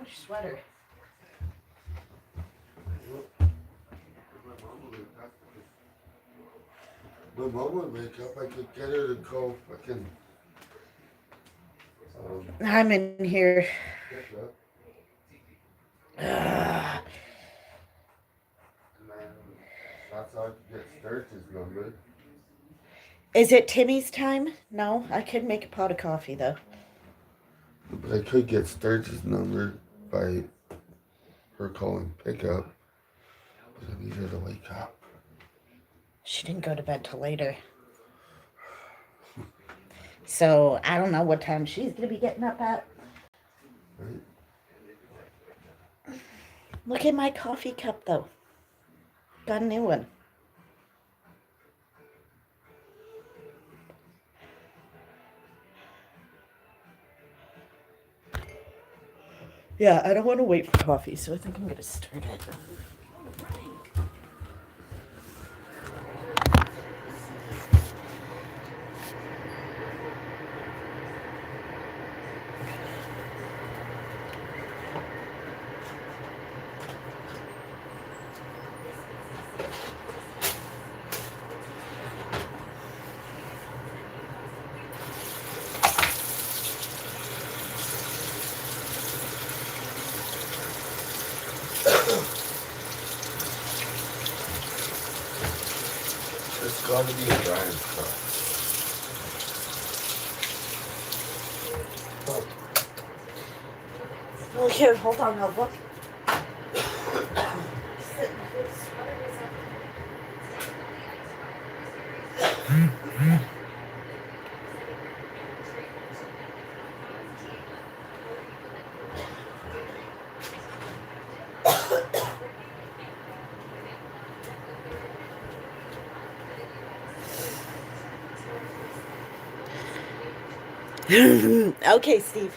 on your sweater. My mom would wake up, I could get her to go fucking I'm in here. pick up. Ugh. And then that's how I could get Sturge's number. Is it Timmy's time? No, I could make a pot of coffee though. But I could get Sturge's number by her calling pickup. But I need her to wake up. She didn't go to bed till later. So I don't know what time she's gonna be getting up at. Right? Look at my coffee cup though. Got a new one. Yeah, I don't want to wait for coffee, so I think I'm gonna start it. It's gotta be a Brian spot. Well, here, hold on, I'll look. Okay, Steve.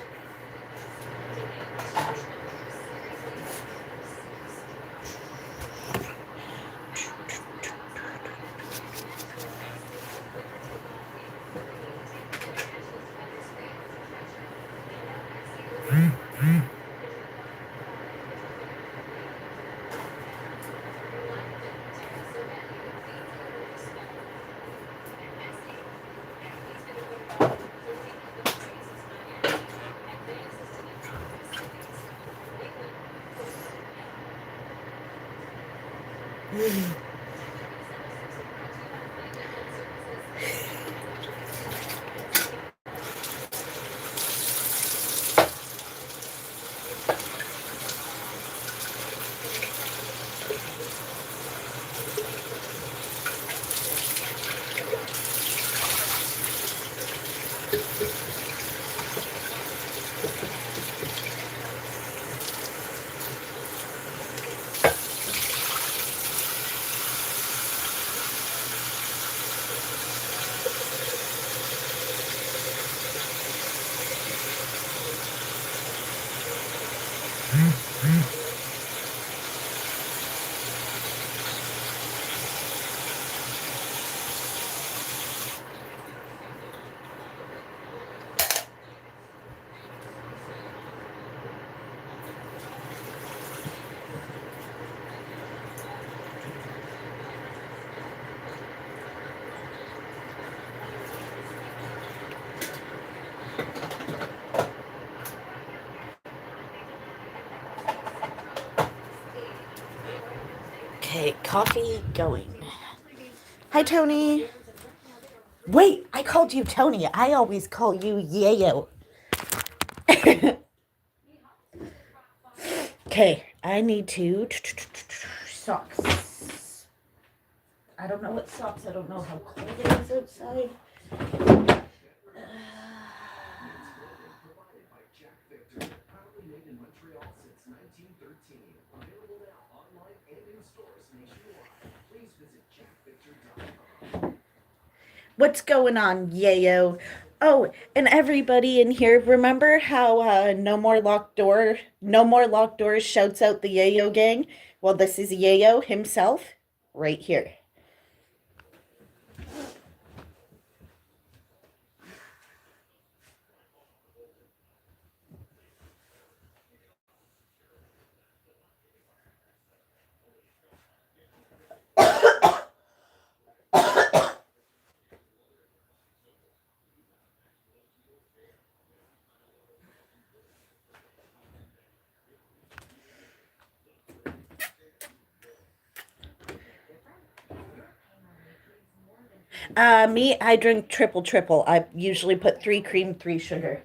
Okay, coffee going. Hi, Tony. Wait, I called you Tony. I always call you Yayo. Okay, I need to socks. I don't know what socks. I don't know how cold it is outside. What's going on, Yayo? Oh, and everybody in here, remember how No More Locked Doors shouts out the Yayo gang? Well, this is Yayo himself right here. Me, I drink triple triple. I usually put 3 cream, 3 sugar.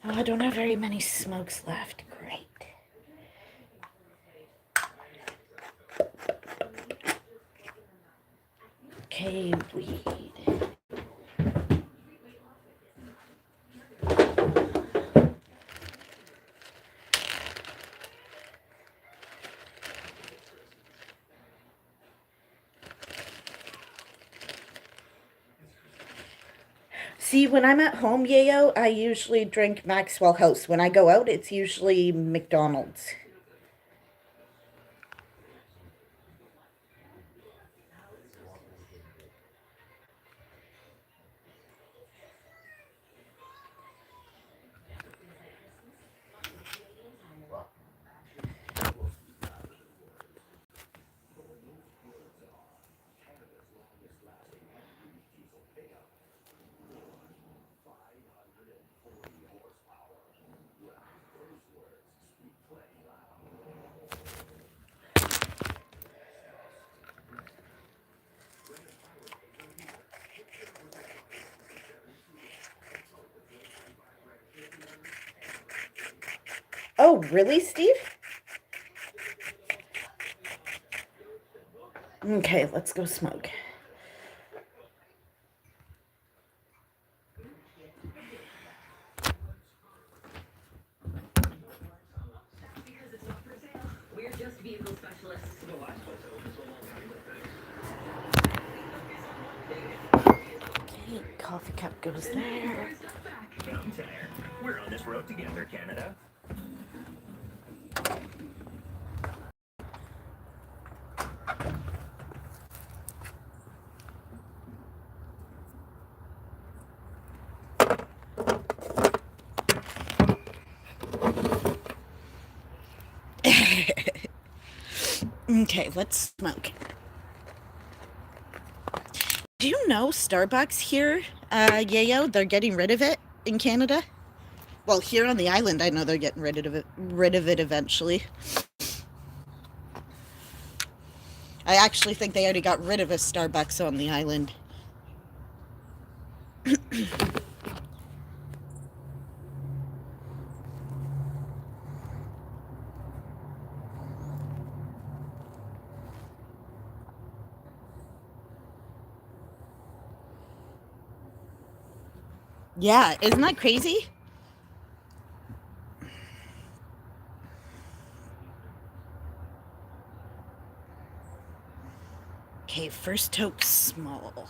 Oh, I don't have very many smokes left. Great. Okay, weed. See, when I'm at home, yayo, I usually drink Maxwell House. When I go out, it's usually McDonald's. Oh, really, Steve? Okay, let's go smoke. Okay, coffee cup goes there. We're on this road together, Canada. Okay, let's smoke. Do you know Starbucks here, yayo, they're getting rid of it in Canada? Well, here on the island, I know they're getting rid of it eventually. I actually think they already got rid of a Starbucks on the island. Yeah, isn't that crazy? Okay, first toke small.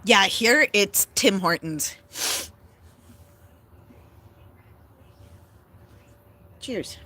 Yeah, here it's Tim Hortons. Cheers.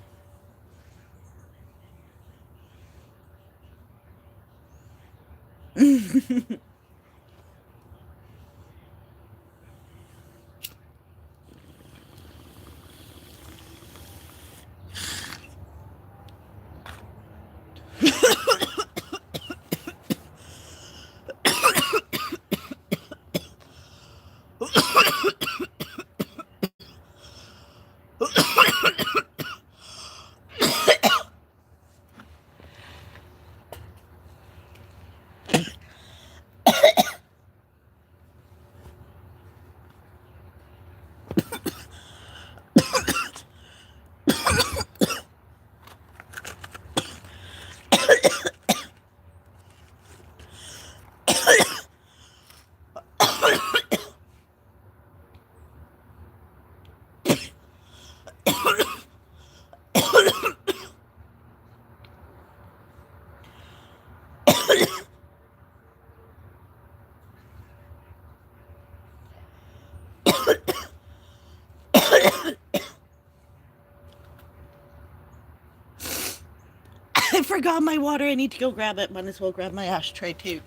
I forgot my water. I need to go grab it. Might as well grab my ashtray too.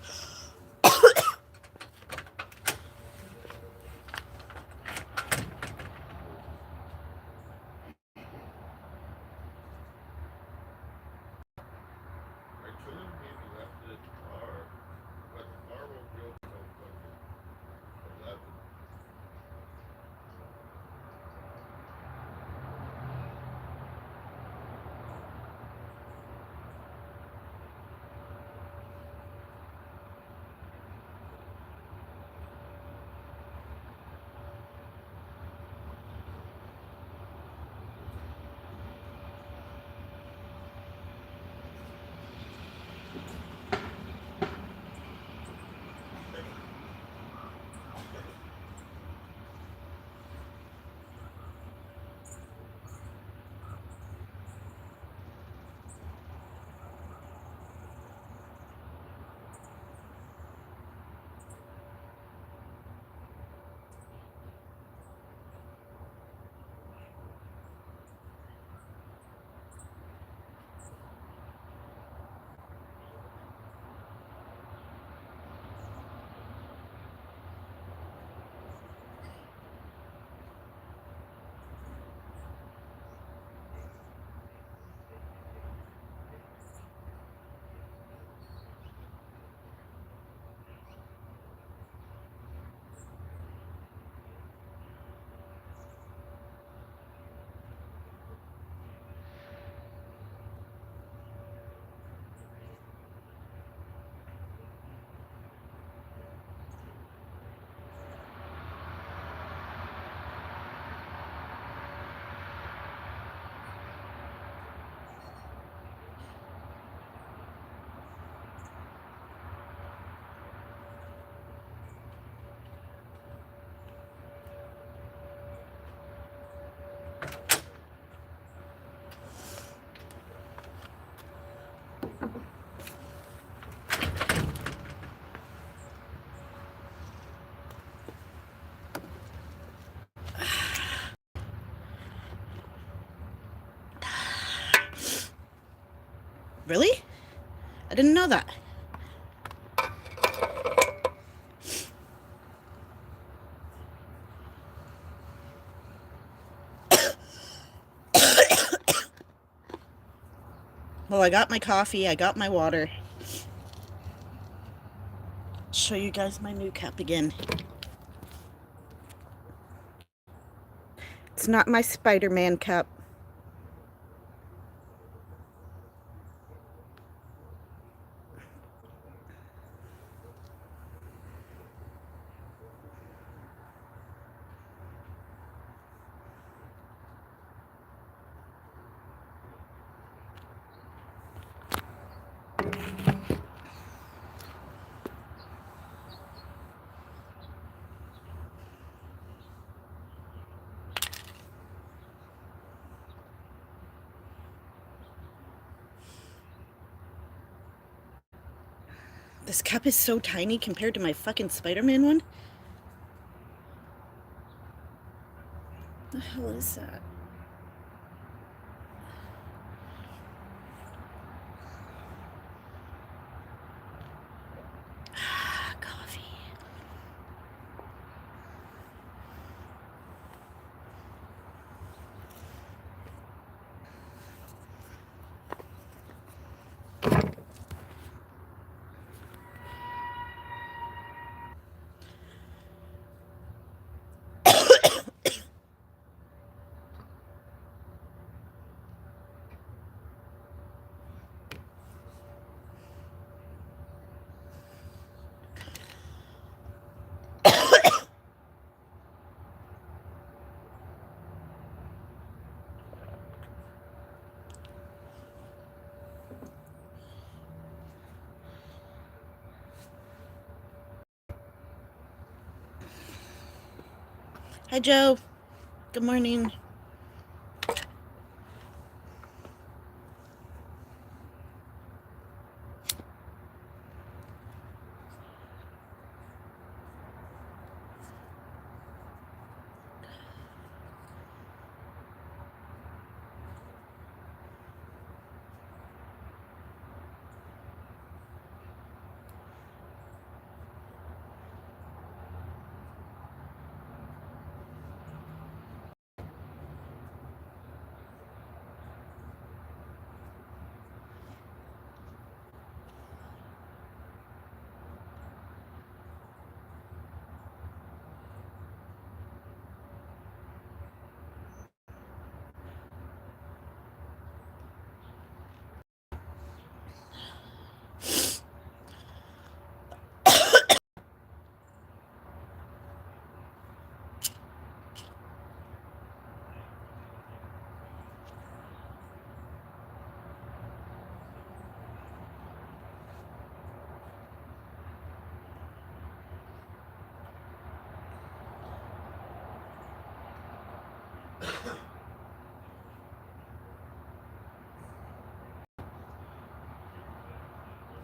I could have maybe left it in the car, but the car won't be open till fucking 11. Really? I didn't know that. Well, I got my coffee. I got my water. Show you guys my new cup again. It's not my Spider-Man cup. This cup is so tiny compared to my fucking Spider-Man one. The hell is that? Coffee. Hi, Joe. Good morning.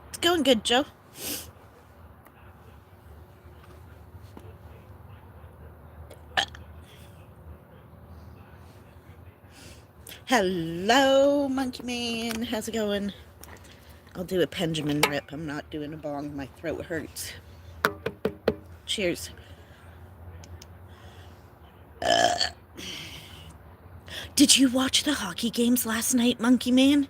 It's going good, Joe. Hello, Monkey Man. How's it going? I'll do a Benjamin rip. I'm not doing a bong. My throat hurts. Cheers. Did you watch the hockey games last night, Monkey Man?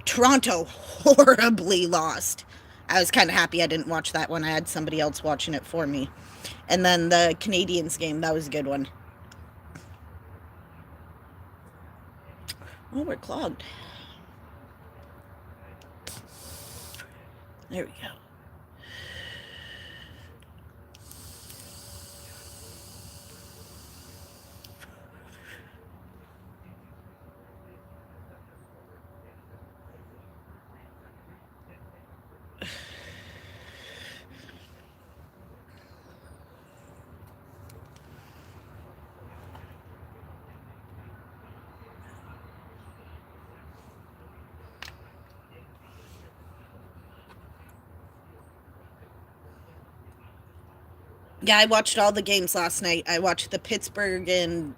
Toronto horribly lost. I was kind of happy I didn't watch that one. I had somebody else watching it for me. And then the Canadiens game, that was a good one. Oh, we're clogged. There we go. Yeah, I watched all the games last night. I watched the Pittsburgh and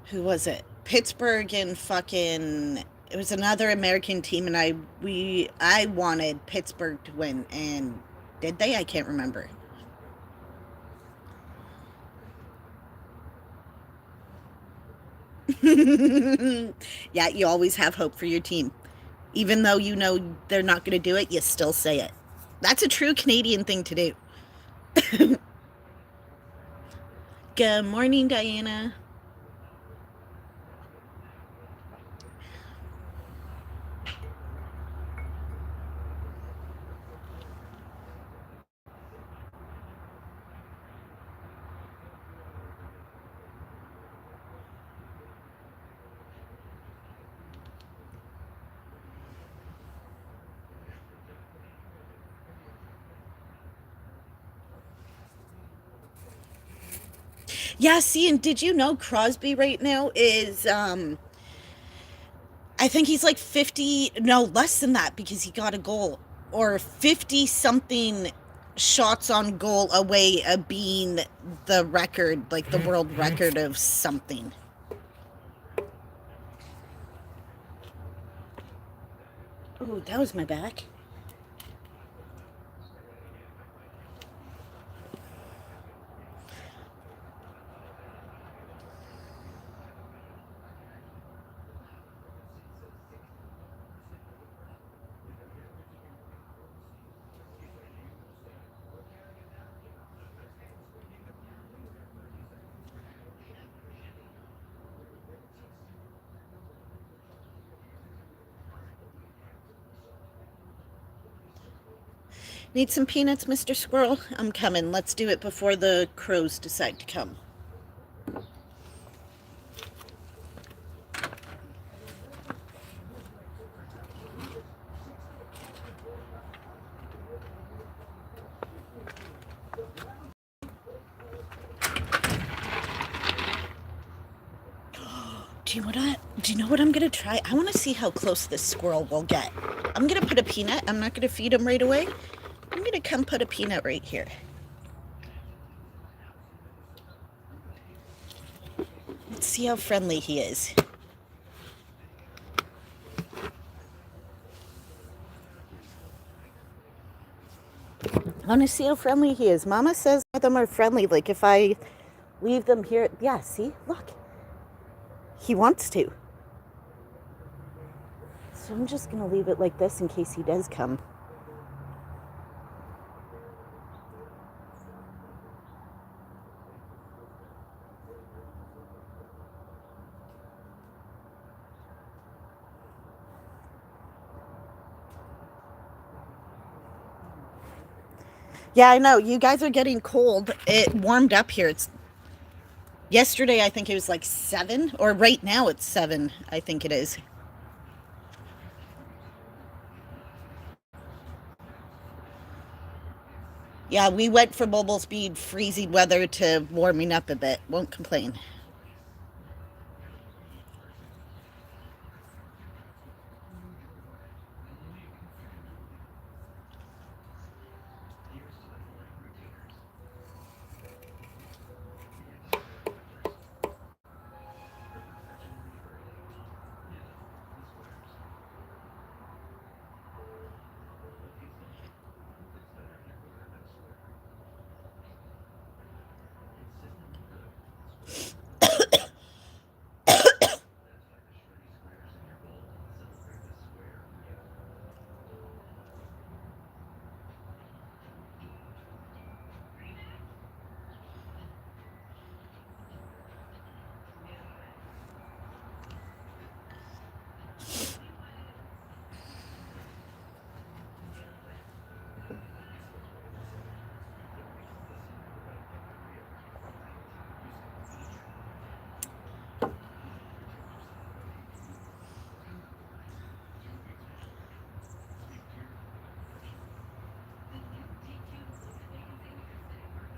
who was it? Pittsburgh and fucking it was another American team, and I wanted Pittsburgh to win, and did they? I can't remember. Yeah, you always have hope for your team. Even though you know they're not going to do it, you still say it. That's a true Canadian thing to do. Good morning, Diana. Yeah, see, and did you know Crosby right now is I think he's like 50, no, less than that because he got a goal or 50 something shots on goal away of being the record, like the world record of something. Oh, that was my back. Need some peanuts, Mr. Squirrel? I'm coming. Let's do it before the crows decide to come. Do you know what I'm gonna try? I want to see how close this squirrel will get. I'm gonna put a peanut. I'm not gonna feed him right away. I'm gonna come put a peanut right here. Let's see how friendly he is. I want to see how friendly he is. Mama says them are friendly. Like if I leave them here, yeah. See, look, he wants to. So I'm just gonna leave it like this in case he does come. Yeah, I know. You guys are getting cold. It warmed up here. It's yesterday, I think it was like 7, or right now it's 7, I think it is. Yeah, we went from almost being freezing weather to warming up a bit. Won't complain.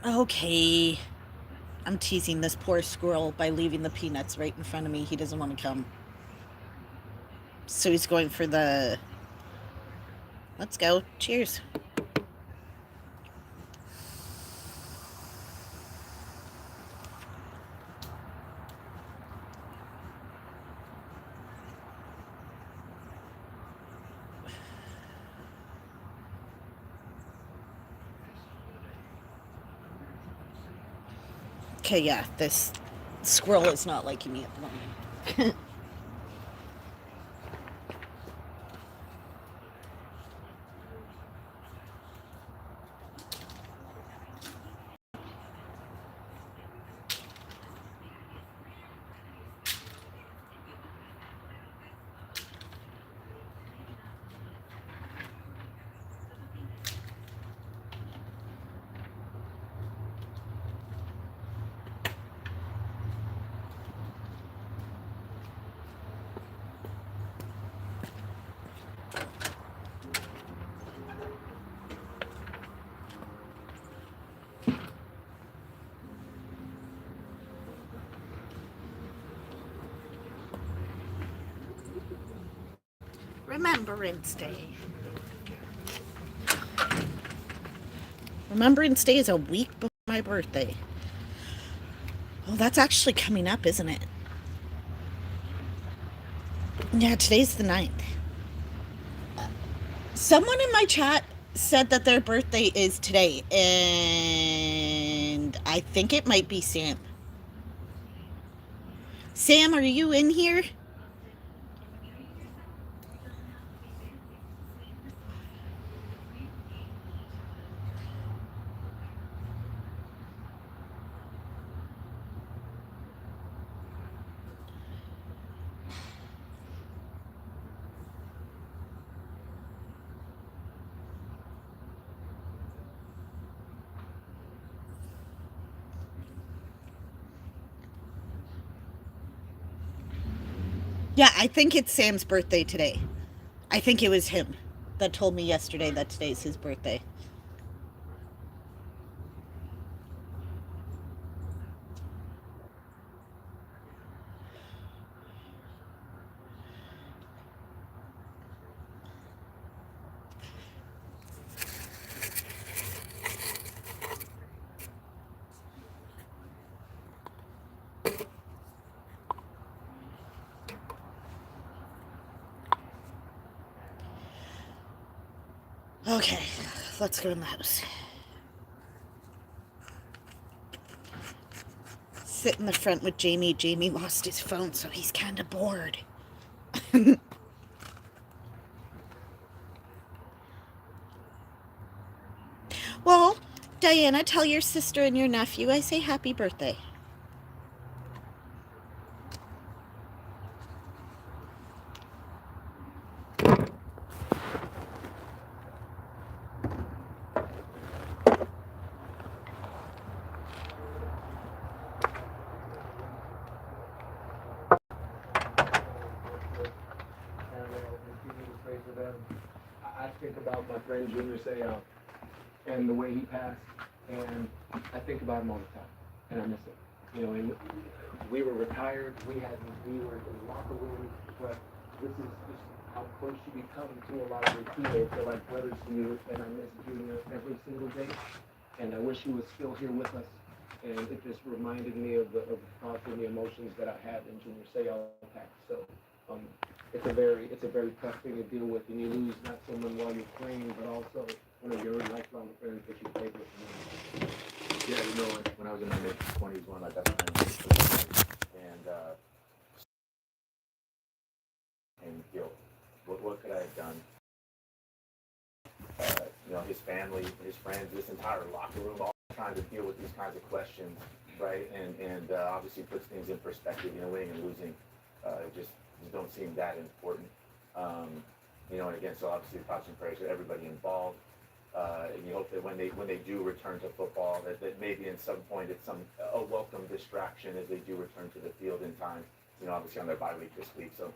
Okay. I'm teasing this poor squirrel by leaving the peanuts right in front of me. He doesn't want to come. So he's going for the... Let's go. Cheers. Okay, yeah, this squirrel is not liking me at the moment. Remembrance Day. Remembrance Day is a week before my birthday. Oh, that's actually coming up, isn't it? Yeah, today's the 9th. Someone in my chat said that their birthday is today, and I think it might be Sam. Sam, are you in here? Yeah, I think it's Sam's birthday today. I think it was him that told me yesterday that today's his birthday. Okay, let's go in the house. Sit in the front with Jamie. Jamie lost his phone, so he's kind of bored. Well, Diana, tell your sister and your nephew I say happy birthday. I think about my friend Junior Seau and the way he passed, and I think about him all the time, and I miss him. You know, and we were retired, we were in the locker room, but this is just how close you become to a lot of your teammates. They're like brothers to you, and I miss Junior every single day, and I wish he was still here with us. And it just reminded me of the thoughts and the emotions that I had in Junior Seau passed. So it's a very tough thing to deal with, and you lose not someone while you're playing, but also one of your lifelong friends that you played with. Yeah, you know, when I was in my mid-20s, one of my best friends, and you know, what could I have done? You know, his family, his friends, this entire locker room, all trying to deal with these kinds of questions, right? And obviously puts things in perspective. You know, winning and losing just don't seem that important. You know, and again, so obviously thoughts and prayers to everybody involved. And you hope that when they do return to football, that maybe in some point it's a welcome distraction as they do return to the field in time. You know, obviously on their bye week this week. So,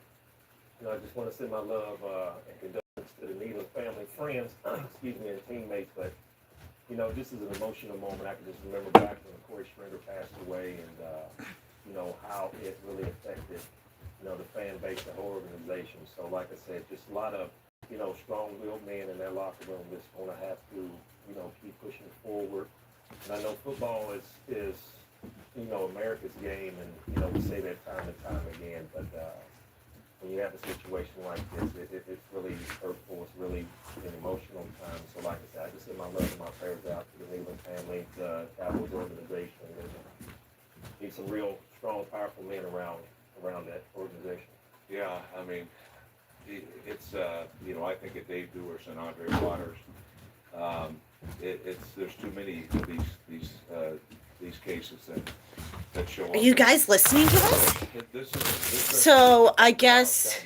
you know, I just want to send my love and condolences to the Needham family, friends, excuse me, and teammates. But you know, this is an emotional moment. I can just remember back when Corey Stringer passed away, and you know how it really affected, you know, the fan base, the whole organization. So, like I said, just a lot of, you know, strong-willed men in their locker room that's going to have to, you know, keep pushing forward. And I know football is you know, America's game, and you know, we say that time and time again. But when you have a situation like this, it's really hurtful. It's really an emotional time. So, like I said, I just send my love and my prayers out to the Needham family, the Cowboys organization, and need some real strong, powerful men around that organization. Yeah, I mean, it's you know, I think of Dave Dewars and Andre Waters. There's too many of these cases that show up. Are you guys listening to this? This So, I guess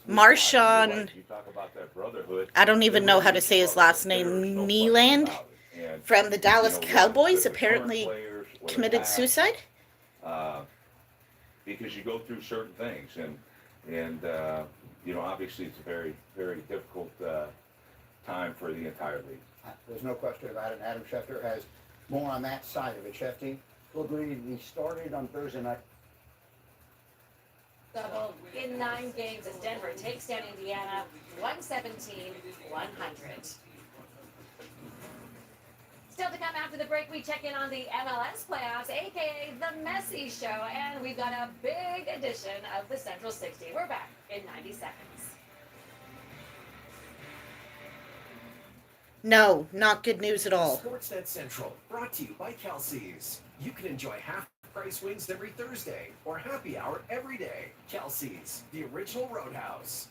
Marshawn, you talk about that brotherhood. I don't even know how to say his last name, Neeland, from the Dallas Cowboys, apparently committed suicide? Because you go through certain things, and you know, obviously it's a very, very difficult time for the entire league. There's no question about it. And Adam Schefter has more on that side of it. Shefty, Well, Green, we started on Thursday night. Double in 9 games as Denver takes down Indiana 117-100. Still to come after the break, we check in on the MLS playoffs, aka the Messi Show, and we've got a big edition of the Central 60. We're back in 90 seconds. No, not good news at all. Sportsnet Central, brought to you by Kelsey's. You can enjoy half-price wings every Thursday or happy hour every day. Kelsey's, the original Roadhouse.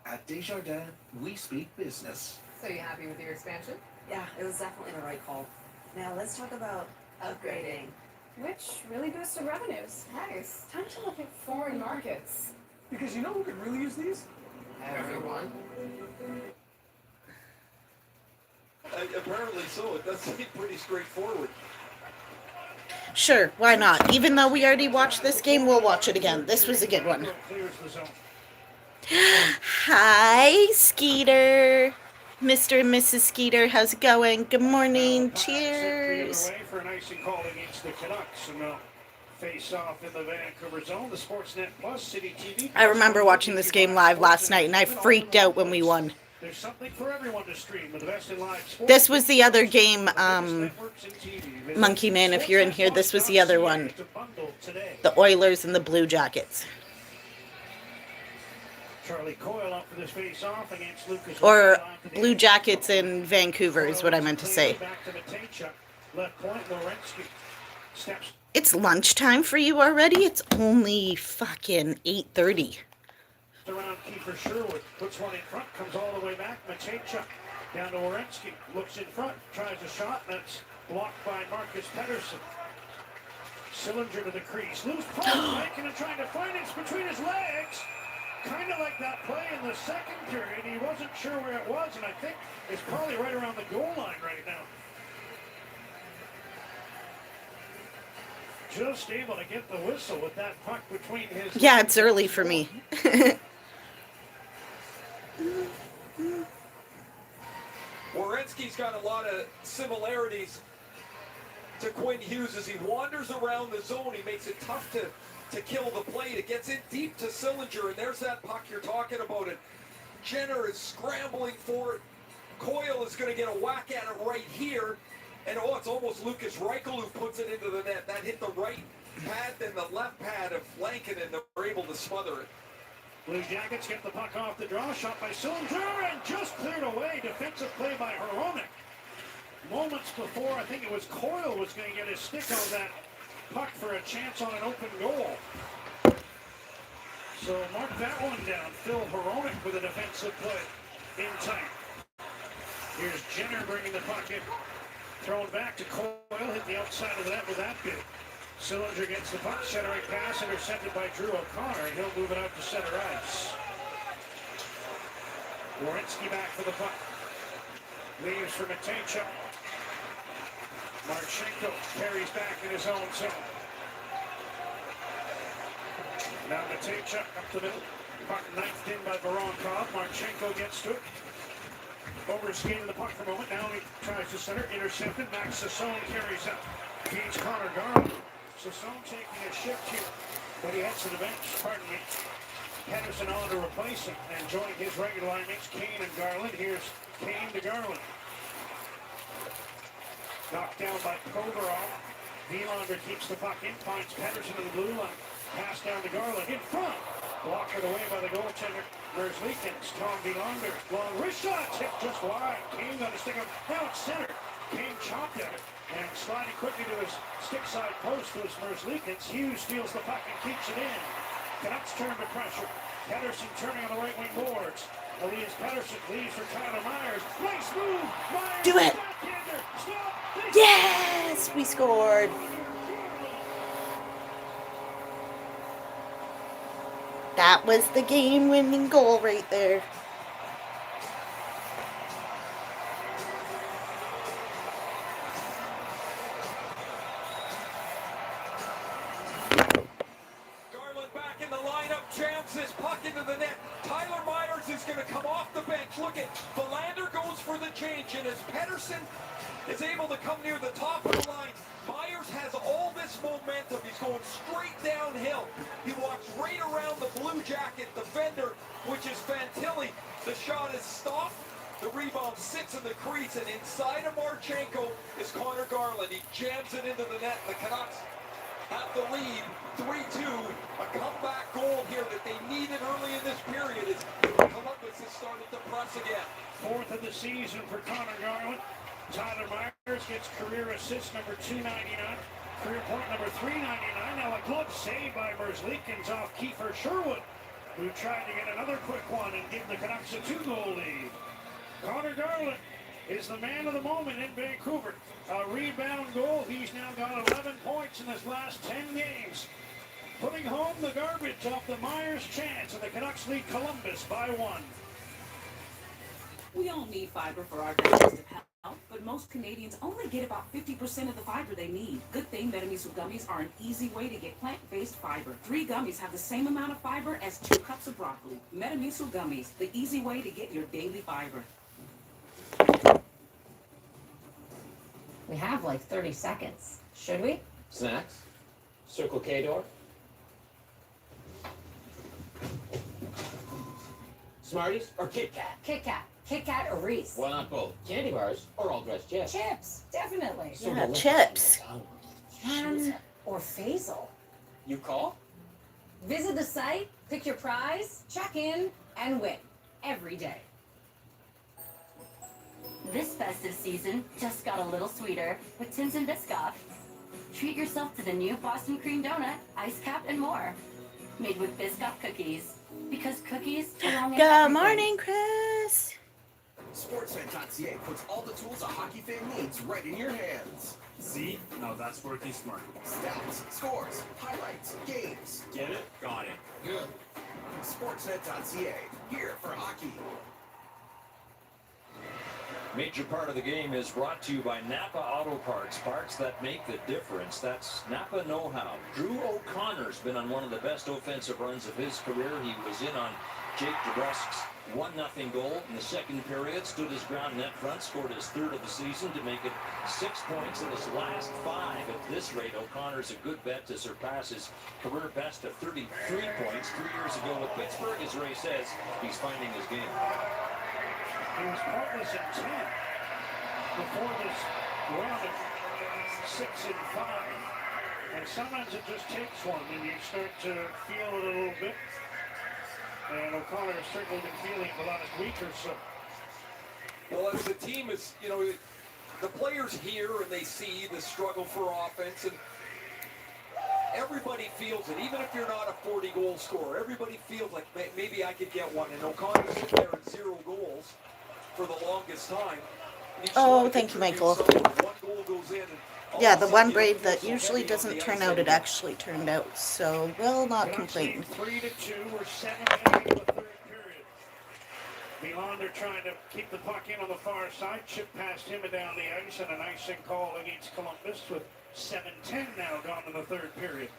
At Desjardins, we speak business. So you happy with your expansion? Yeah, it was definitely the right call. Now let's talk about upgrading, which really boosted revenues. Nice. Time to look at foreign markets. Because you know who could really use these? Everyone. Apparently so. It does seem pretty straightforward. Sure, why not? Even though we already watched this game, we'll watch it again. This was a good one. Hi, Skeeter. Mr. and Mrs. Skeeter, how's it going? Good morning. Cheers. For an icy call against the Canucks, and they'll face off in the Vancouver zone. The Sportsnet Plus City TV. I remember watching this game live last night, and I freaked out when we won. There's something for everyone to stream with the best in live sports. This was the other game, Monkey Man, if you're in here, this was the other one. schedule today. The Oilers and the Blue Jackets. Charlie Coyle up for this face-off against Lucas. Or Blue Jackets in Vancouver is what I meant to say. Back to Matejchuk. Left point, Werenski. Steps. It's lunchtime for you already? It's only fucking 8:30. Around Kiefer Sherwood. Puts one in front. Comes all the way back. Matejchuk. Down to Werenski. Looks in front. Tries a shot. That's blocked by Marcus Pettersson. Sillinger to the crease. Loose puck. Making and trying to find it. It's between his legs. Kind of like that play in the second period. He wasn't sure where it was, and I think it's probably right around the goal line right now. Just able to get the whistle with that puck between his... Yeah, it's early for me. Werenski's got a lot of similarities to Quinn Hughes as he wanders around the zone. He makes it tough to kill the plate. It gets in deep to Sillinger, and there's that puck you're talking about. And Jenner is scrambling for it. Coyle is going to get a whack at it right here. And it's almost Lucas Reichel who puts it into the net. That hit the right pad, then the left pad of Lankin, and they're able to smother it. Blue Jackets get the puck off the draw. Shot by Sillinger, and just cleared away. Defensive play by Hronek. Moments before, I think it was Coyle was going to get his stick on that puck for a chance on an open goal. So mark that one down. Phil Hronek with a defensive play in time. Here's Jenner bringing the puck in. Thrown back to Coyle. Hit the outside of the net with that bit. Sillinger gets the puck. Centering pass intercepted by Drew O'Connor. And he'll move it out to center ice. Werenski back for the puck. Leaves for Matejchuk. Marchenko carries back in his own zone. Now Matejchuk up the middle. Puck knifed in by Voronkov. Marchenko gets to it. Overskating the puck for a moment. Now he tries to center. Intercepted. Max Sassone carries up. Feeds Connor Garland. Sassone taking a shift here. But he heads to the bench. Pardon me. Henderson on to replace him. And joining his regular line mates, Kane and Garland. Here's Kane to Garland. Knocked down by Provorov. Wielander keeps the puck in. Finds Pettersson in the blue line. Pass down to Garland. In front. Blocked away by the goaltender. Merzlikins. Tom Wielander. Long wrist shot. Tip just wide. Kane got to stick up. Now it's center. Kane chopped at it. And sliding quickly to his stick side post was Merzlikins. Hughes steals the puck and keeps it in. Canucks turn to pressure. Pettersson turning on the right wing boards. Elias Pettersson leaves for Tyler Myers. Nice move. Myers. Do it. Stop. Yes, we scored. That was the game-winning goal right there. Garland back in the lineup, jams this puck into the net. Tyler Myers is going to come off the bench. Look at Wielander goes for the change, and as Pettersson is able to come near the top of the line, Myers has all this momentum. He's going straight downhill. He walks right around the Blue Jacket defender, which is Fantilli. The shot is stopped. The rebound sits in the crease, and inside of Marchenko is Connor Garland. He jams it into the net. The Canucks have the lead, 3-2. A comeback goal here that they needed early in this period as Columbus has started to press again. Fourth of the season for Connor Garland. Tyler Myers gets career assist number 299. Career point number 399. Now a glove save by Merzlikins off Kiefer Sherwood, who tried to get another quick one and give the Canucks a 2-goal lead. Connor Garland is the man of the moment in Vancouver. A rebound goal. He's now got 11 points in his last 10 games. Putting home the garbage off the Myers chance, and the Canucks lead Columbus by 1. We all need fiber for our digestive health, but most Canadians only get about 50% of the fiber they need. Good thing Metamucil gummies are an easy way to get plant-based fiber. 3 gummies have the same amount of fiber as 2 cups of broccoli. Metamucil gummies, the easy way to get your daily fiber. We have like 30 seconds. Should we? Snacks? Circle K door? Smarties or Kit Kat? Kit Kat. Kit Kat or Reese? Why not both? Candy bars or all dressed chips? Chips, definitely. Yeah, chips. Ham or Faisal? You call? Visit the site, pick your prize, check in, and win every day. This festive season just got a little sweeter with Tims and Biscoff. Treat yourself to the new Boston cream donut, ice cap, and more. Made with Biscoff cookies. Because cookies belong in Good everything. morning, Chris. Sportsnet.ca puts all the tools a hockey fan needs right in your hands. See? Now that's working smart. Stats, scores, highlights, games. Get it? Got it. Good. Sportsnet.ca, here for hockey. Major part of the game is brought to you by Napa Auto Parts, parts that make the difference. That's Napa know-how. Drew O'Connor's been on one of the best offensive runs of his career. He was in on Jake DeBrusk's 1-0 goal in the second period, stood his ground net front, scored his third of the season to make it 6 points in his last 5. At this rate, O'Connor's a good bet to surpass his career best of 33 points 3 years ago with Pittsburgh. As Ray says, he's finding his game. He was pointless in 10 before this run of 6 and 5. And sometimes it just takes one, and you start to feel it a little bit. And O'Connor has certainly been feeling the last week or so. Well, as the team is, you know, the players hear and they see the struggle for offense, and everybody feels it. Even if you're not a 40-goal scorer, everybody feels like maybe I could get one. And O'Connor's sitting there at 0 goals for the longest time. Oh, thank you, Michael. One goal goes in. Yeah, the one Brave that usually doesn't turn out, it actually turned out. So, will not complain. 3-2. We're 7 minutes into the third period. Belander trying to keep the puck in on the far side. Chip past him and down the ice, and an icing call against Columbus with 7:10 now gone in the third period.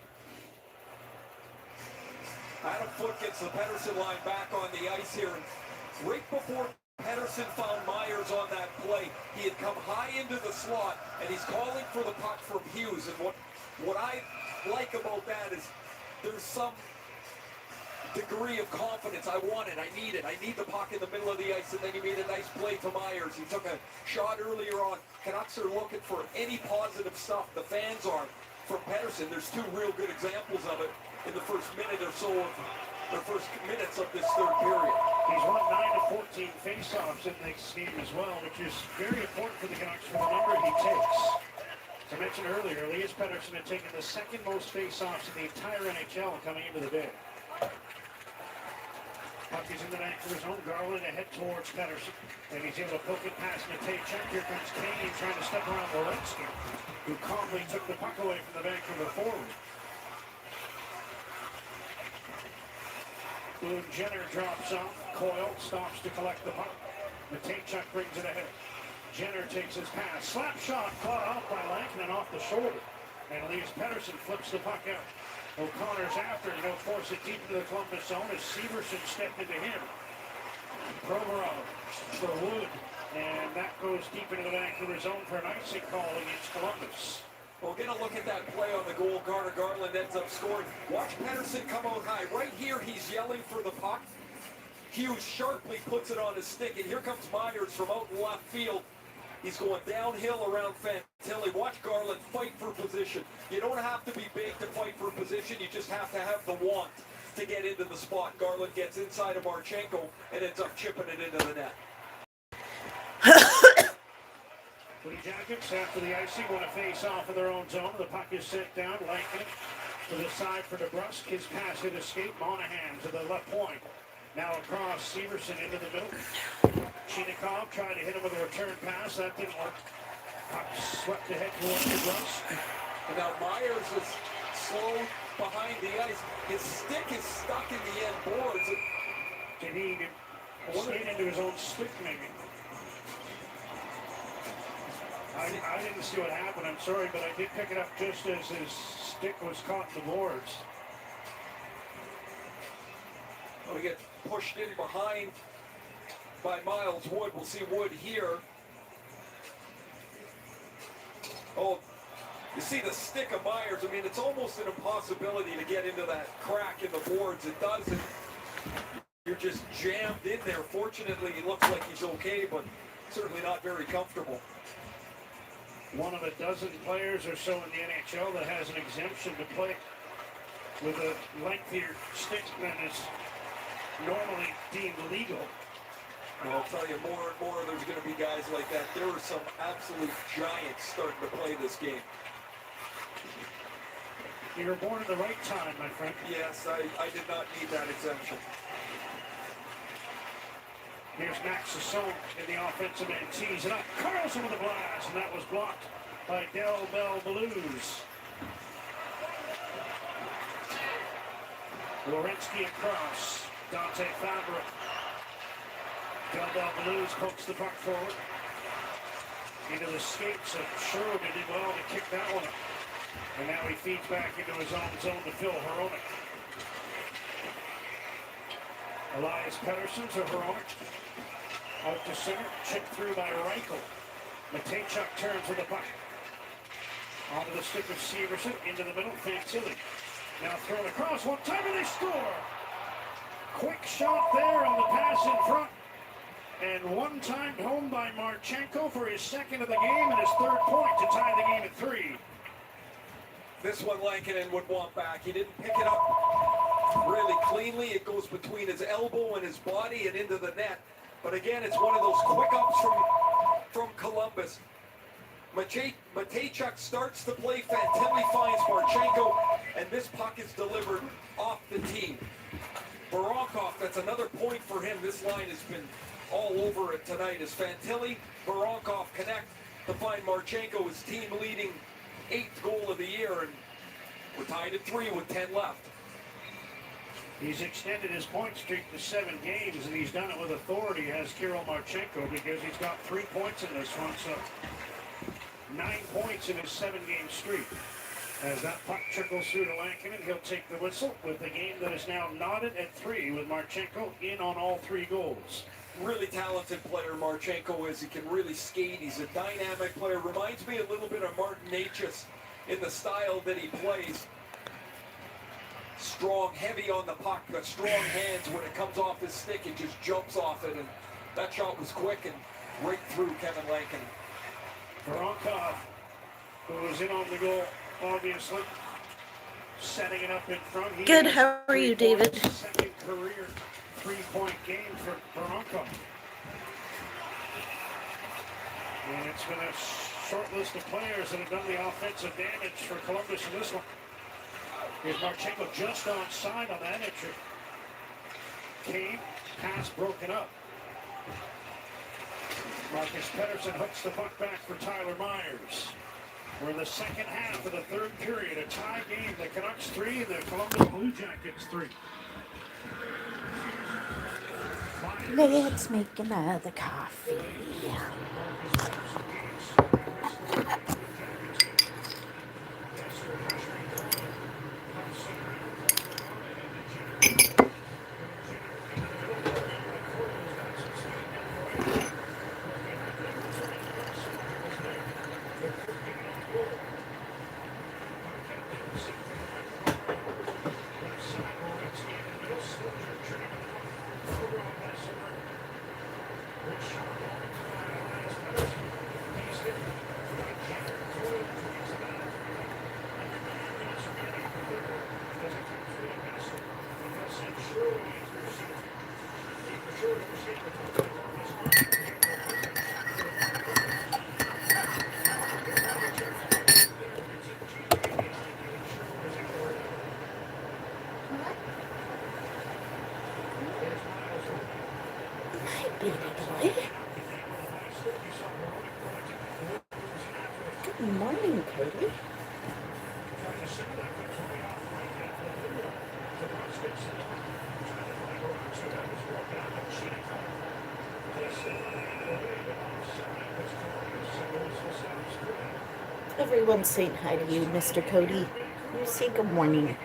Adam Foote gets the Pettersson line back on the ice here. And right before Pettersson found Myers on that play, he had come high into the slot, and he's calling for the puck from Hughes. And what I like about that is there's some degree of confidence. I want it. I need it. I need the puck in the middle of the ice, and then he made a nice play to Myers. He took a shot earlier on. Canucks are looking for any positive stuff. The fans are from Pettersson. There's 2 real good examples of it in the first minute or so of the first minutes of this third period. He's won 9 of 14 faceoffs in this game as well, which is very important for the Canucks for the number he takes. As I mentioned earlier, Elias Pettersson had taken the second most faceoffs in the entire NHL coming into the day. Puck is in the Vancouver zone. Garland ahead towards Pettersson, and he's able to poke it past Matejchuk. Here comes Kane trying to step around Walensky, who calmly took the puck away from the Vancouver forward. Boone Jenner drops off. Coyle stops to collect the puck. Matejchuk brings it ahead. Jenner takes his pass. Slap shot caught off by Lankinen off the shoulder. And Elias Pettersson flips the puck out. O'Connor's after. He'll force it deep into the Columbus zone as Severson stepped into him. Provorov for Wood. And that goes deep into the Vancouver zone for an icing call against Columbus. Well, get a look at that play on the goal. Garland ends up scoring. Watch Pettersson come out high. Right here, he's yelling for the puck. Hughes sharply puts it on his stick, and here comes Myers from out in left field. He's going downhill around Fantilli. Watch Garland fight for position. You don't have to be big to fight for position. You just have to have the want to get into the spot. Garland gets inside of Marchenko and ends up chipping it into the net. Blue Jackets, after the icing, want to face off of their own zone. The puck is sent down. Lankinen to the side for DeBrusk. His pass hit escape. Monahan to the left point. Now across, Severson into the middle. Chinikov tried to hit him with a return pass. That didn't work. Puck swept ahead towards DeBrusk. And now Myers is slow behind the ice. His stick is stuck in the end boards. Did he skate into his own stick, maybe? I didn't see what happened, I'm sorry, but I did pick it up just as his stick was caught in the boards. We get pushed in behind by Miles Wood. We'll see Wood here. Oh, you see the stick of Myers. I mean, it's almost an impossibility to get into that crack in the boards. It doesn't. You're just jammed in there. Fortunately, he looks like he's okay, but certainly not very comfortable. One of a dozen players or so in the NHL that has an exemption to play with a lengthier stick than is normally deemed legal. And I'll tell you, more and more there's going to be guys like that. There are some absolute giants starting to play this game. You were born at the right time, my friend. Yes, I did not need that exemption. Here's Max Sasson in the offensive end, tees it up. Carlson with a blast, and that was blocked by Del Bell Blues. Lorensky across. Dante Fabra. Del Bell Blues pokes the puck forward. Into the skates of Sherwood, who did well to kick that one up. And now he feeds back into his own zone to Phil Hronek. Elias Pettersson to Hronek. Out to center, chipped through by Reichel. Matejchuk turns with the puck. Onto the stick of Severson, into the middle, Fantilli. Now thrown across, one time and they score! Quick shot there on the pass in front. And one timed home by Marchenko for his second of the game and his third point to tie the game at 3. This one Lankinen would want back. He didn't pick it up really cleanly. It goes between his elbow and his body and into the net. But again, it's one of those quick ups from Columbus. Matejchuk starts the play. Fantilli finds Marchenko, and this puck is delivered off the tee. Voronkov, that's another point for him. This line has been all over it tonight as Fantilli, Voronkov connect to find Marchenko, his team leading 8th goal of the year, and we're tied at 3 with 10 left. He's extended his point streak to 7 games, and he's done it with authority as Kirill Marchenko because he's got 3 points in this one, so 9 points in his 7-game streak. As that puck trickles through to Lankinen, he'll take the whistle with the game that is now knotted at 3 with Marchenko in on all 3 goals. Really talented player Marchenko is. He can really skate. He's a dynamic player. Reminds me a little bit of Martin Necas in the style that he plays. Strong, heavy on the puck, got strong hands. When it comes off his stick, it just jumps off it, and that shot was quick and right through Kevin Lankinen. Voronkov, who was in on the goal, obviously, setting it up in front. Good, how are you, David? Second career 3-point game for Voronkov. And it's been a short list of players that have done the offensive damage for Columbus in this one. Here's Marchenko just onside on that entry. Kane, pass broken up. Marcus Pettersson hooks the puck back for Tyler Myers. We're in the second half of the third period, a tie game. The Canucks 3 and the Columbus Blue Jackets 3. Let's make another coffee. Good morning, Cody. Everyone's saying hi to you, Mr. Cody. You say good morning.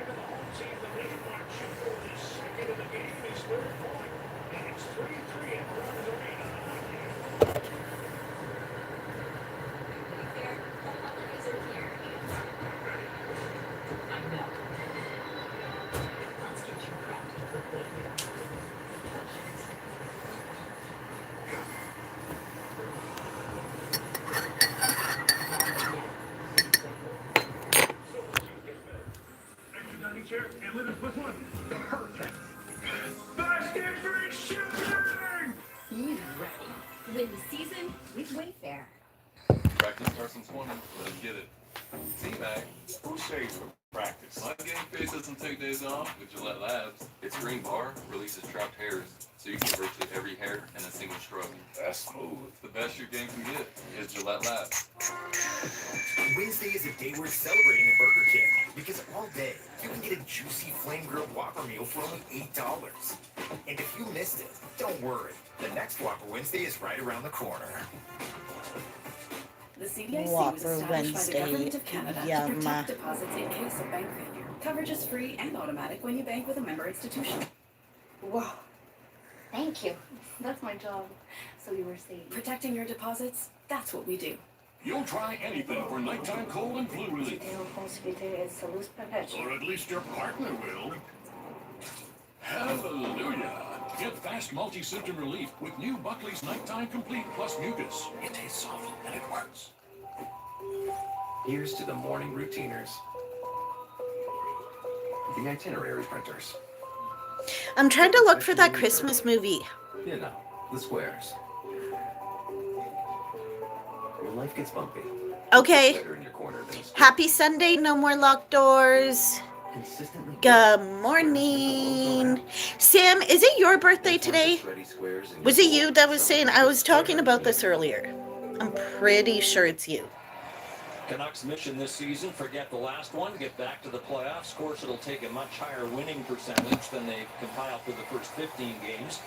rocking chair and live in Switzerland? Perfect. Basket bridge shipping! You ready? Win the season with Wayfair. Practice starts in 20. Let's get it. T-Mac, who shaves for practice? My game face doesn't take days off with Gillette Labs. Its green bar releases trapped hairs, so you get virtually every hair in a single stroke. That's smooth. The best your game can get is Gillette Labs. Wednesday is a day worth celebrating at Burger King because all day you can get a juicy flame grilled Whopper meal for only $8. And if you missed it, don't worry. The next Whopper Wednesday is right around the corner. The CDIC was Whopper established by Wednesday. the Government of Canada Yum. to protect deposits in case of bank failure. Coverage is free and automatic when you bank with a member institution. Whoa. Thank you. That's my job. So you were saying. Protecting your deposits, that's what we do. You'll try anything for nighttime cold and flu relief. Or at least your partner will. Hallelujah! Get fast multi-symptom relief with new Buckley's Nighttime Complete Plus Mucus. It tastes awful and it works. Here's to the morning routiners. The itinerary printers. I'm trying to look for that Christmas movie. You know, the squares. Your life gets bumpy. Okay. Better in your corner than a square. Happy Sunday, no more locked doors. Consistently Good morning. Sam, is it your birthday today? Was it you that was saying? I was talking about this earlier. I'm pretty sure it's you. Canucks' mission this season, forget the last one, get back to the playoffs. Of course, it'll take a much higher winning percentage than they've compiled for the first 15 games.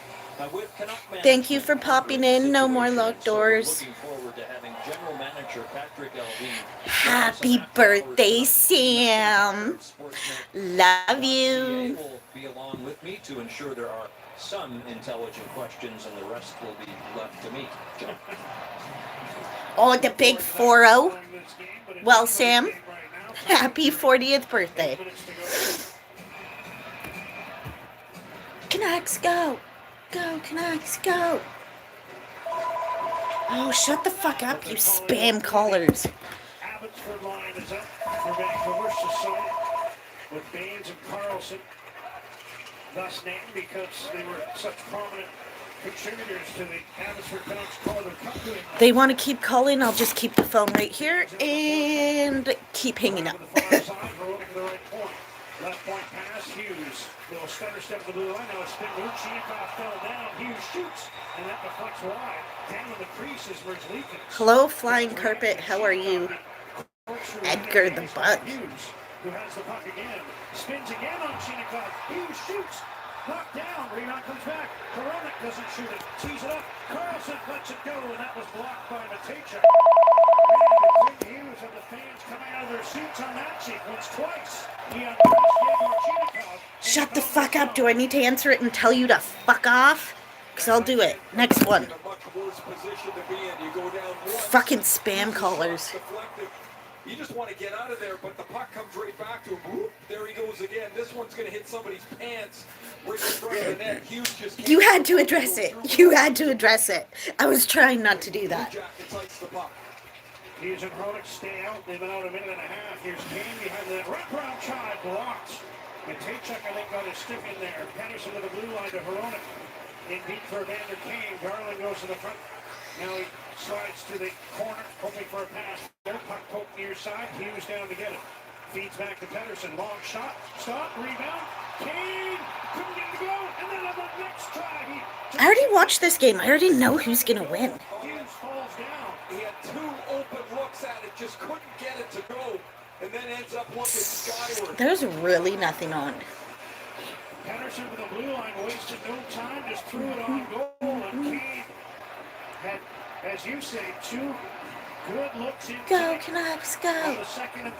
With Canuck Thank you for popping in. No more locked doors. Looking forward to having General Manager Patrick Alvin. Happy birthday, Sam. Love you. will be along with me to ensure there are some intelligent questions and the rest will be left to me. Oh, the big 4-0. Well, Sam, happy 40th birthday. Canucks, go. Go, Canucks, go. Oh, shut the fuck up, you spam callers. Abbotsford line is up for Vancouver's side with Baines and Carlson. Thus named because they were such prominent contributors to the Abbotsford Canucks Calder Cup win. They want to keep calling. I'll just keep the phone right here and keep hanging up. Left point pass, Hughes. Little stutter step to the blue line. Now a spin move. Chinikov fell down. Hughes shoots. And that deflects wide. Down in the crease is Merzlikins. Hello, flying carpet. How are you? Edgar the Bug. Hughes, who has the puck again. Spins again on Chinikov. Hughes shoots. Knocked down. Rebound comes back. Koronik doesn't shoot it. Tees it up. Carlson lets it go. And that was blocked by Matejchuk. Man, the Hughes and the fans coming out of their seats on that sequence twice. Shut the fuck up. Do I need to answer it and tell you to fuck off? Because I'll do it. Next one. Fucking spam callers. You just want to get out of there, but the puck comes right back to him. Whoop, there he goes again. This one's going to hit somebody's pants right in front of the net. Hughes just You had to address it. You had to address it. I was trying not to do that. Hughes and Hronik stay out. They've been out a minute and a half. Here's Kane behind the wraparound try, blocked. Matejchuk, I think, got his stick in there. Patterson with the blue line to Hronik. In deep for Evander Kane. Garland goes to the front. Now he slides to the corner, hoping for a pass. There, puck poke near side. Hughes down to get it. Feeds back to Pettersson. Long shot. Stop. Rebound. Kane couldn't get it to go. And then on the next try, I already watched this game. I already know who's going to win. Hughes falls down. He had two open looks at it, just couldn't get it to go, and then ends up looking skyward. There's really nothing on. Pettersson with the blue line wasted no time, just threw it on goal, and Kane had, as you say, two good looks in. Go, Canucks, go.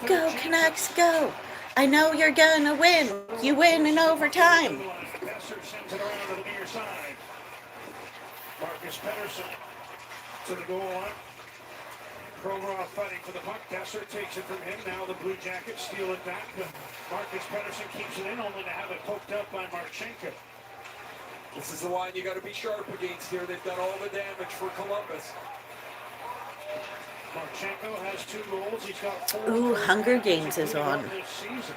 Go, Canucks, go. I know you're going to win. You win in overtime. Besser sends it around to the near side. Marcus Pettersson to the goal line. Provorov fighting for the puck. Besser takes it from him. Now the Blue Jackets steal it back. But Marcus Pettersson keeps it in, only to have it poked up by Marchenko. This is the line you got to be sharp against here. They've done all the damage for Columbus. Marchenko has 2 goals. He's got 4. Ooh, Hunger Games is on. This season.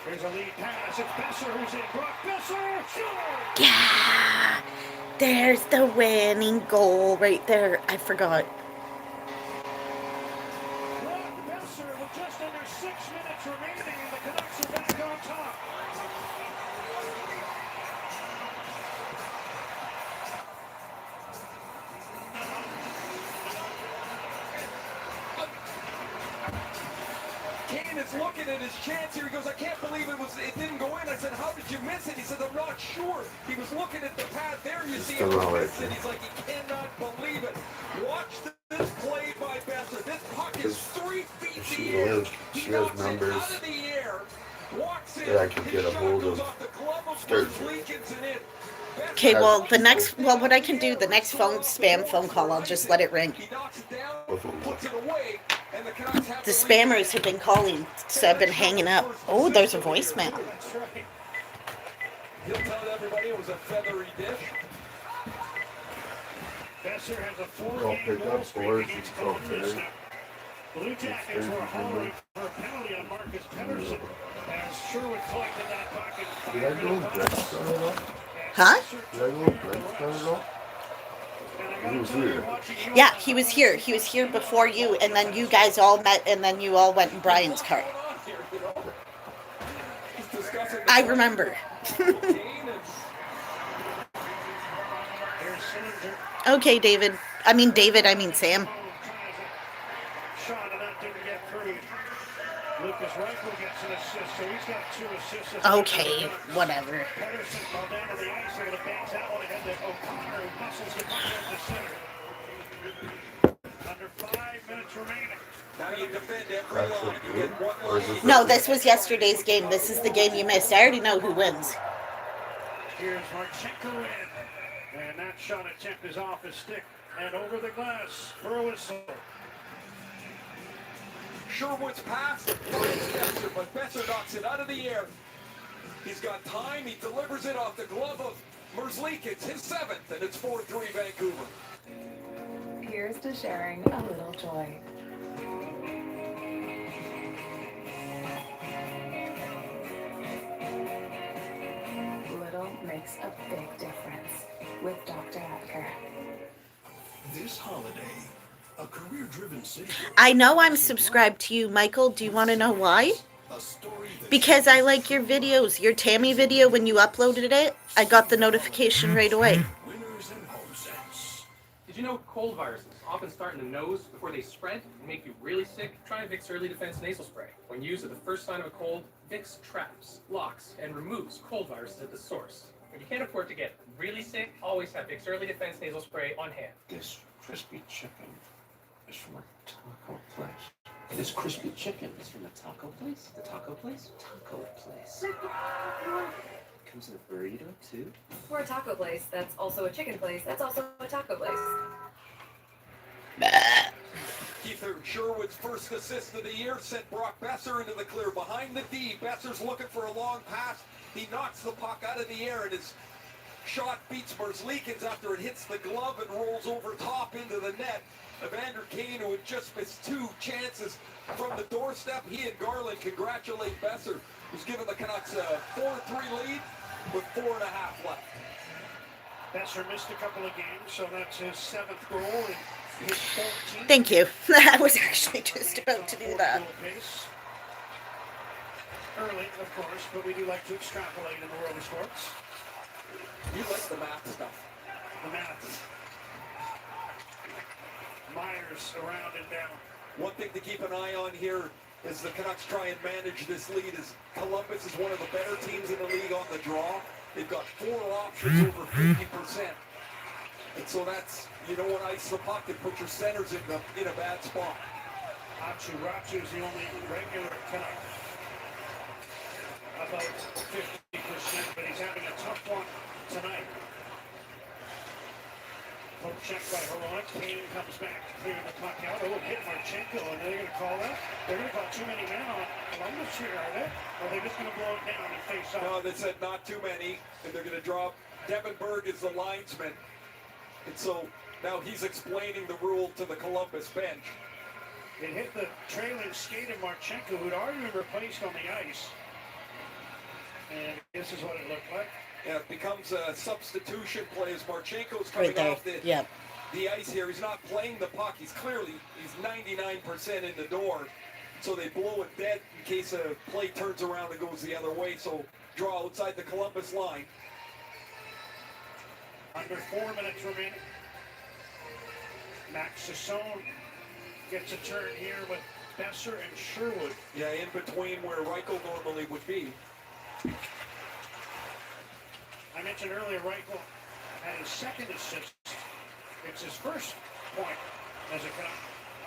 Here's a lead pass. It's Besser who's in. Brock Besser. Sure. Yeah. There's the winning goal right there. I forgot. Brock Besser with just under 6 minutes remaining, and the Canucks are back on top. Kane is looking at his chance here. He goes, I can't believe it didn't go in. I said, how did you miss it? He said, I'm not sure. He was looking at the pad there. You see him miss it. He's like, he cannot believe it. Watch this play by Besser. This puck is 3 feet in the air. She has numbers out of the air. Walks in. that I could get a hold of. Okay, well, what I can do, the next spam phone call, I'll just let it ring. The spammers have been calling, so I've been hanging up. Oh, there's a voicemail. He'll tell everybody it was a feathery dish. Besser has a 4-game goal streak against Columbus. Blue Jackets were hollering for a penalty on Marcus Pettersson as Sherwood collected that puck and Did I go with Brett Stone at all? Huh? Did I go with Brett Stone at all? He was here. Yeah, he was here. He was here before you, and then you guys all met, and then you all went in Brian's car. I remember. Okay, David. I mean Sam. Lucas Reichel gets an assist, so he's got 2 assists. Okay, whatever. Pettersson fell down on the ice, able to bank that one ahead to O'Connor, who muscles the puck out to center. Under 5 minutes remaining. Now you defend every line. You get one line. No, this was yesterday's game. This is the game you missed. I already know who wins. Here's Marchenko in, and that shot attempt is off his stick and over the glass for a whistle. Sherwood's pass finds Besser, but Besser knocks it out of the air. He's got time. He delivers it off the glove of Merzlik. It's his 7th, and it's 4-3 Vancouver. Here's to sharing a little joy. Little makes a big difference with Dr. Adker. This holiday, a career-driven city. I know I'm subscribed to you, Michael. Do you want to know why? Because I like your videos. Your Tammy video, when you uploaded it, I got the notification right away. Did you know cold viruses often start in the nose before they spread and make you really sick? Try Vicks Early Defense Nasal Spray. When used at the first sign of a cold, Vicks traps, locks, and removes cold viruses at the source. When you can't afford to get really sick, always have Vicks Early Defense Nasal Spray on hand. This crispy chicken is from a taco place. This crispy chicken is from a taco place? The taco place? Taco place. Comes in a burrito, too? We're a taco place. That's also a chicken place. That's also a taco place. Keith Sherwood's first assist of the year sent Brock Besser into the clear behind the D. Besser's looking for a long pass. He knocks the puck out of the air, and his shot beats Merzlikins after it hits the glove and rolls over top into the net. Evander Kane, who had just missed 2 chances from the doorstep. He and Garland congratulate Besser, who's given the Canucks a 4-3 lead with 4.5 left. Besser missed a couple of games, so that's his 7th goal and his 14th. Thank you. I was actually just about to do that. Early, of course, but we do like to extrapolate in the world of sports. You like the math stuff. The math. Myers around and down. One thing to keep an eye on here as the Canucks try and manage this lead is Columbus is one of the better teams in the league on the draw. They've got 4 options over 50%. And so that's, you don't want to ice the puck and put your centers in a bad spot. Rachu is the only regular Canuck. About 50%, but he's having a tough one tonight. Poke check by Heroic. Kane comes back to clear the puck out. Oh, hit Marchenko, and they're going to call that. They're going to call too many men on Columbus here, are they? Or are they just going to blow it down and face up? No, they said not too many, and they're going to drop. Devenberg is the linesman. And so now he's explaining the rule to the Columbus bench. It hit the trailing skate of Marchenko, who'd already been replaced on the ice. And this is what it looked like. Yeah, it becomes a substitution play as Marchenko's coming Right there. off Yep. the ice here. He's not playing the puck. He's 99% in the door. So they blow it dead in case a play turns around and goes the other way. So draw outside the Columbus line. Under 4 minutes remaining. Max Sassone gets a turn here with Besser and Sherwood. Yeah, in between where Reichel normally would be. I mentioned earlier, Reichel had his second assist. It's his first point as a Canuck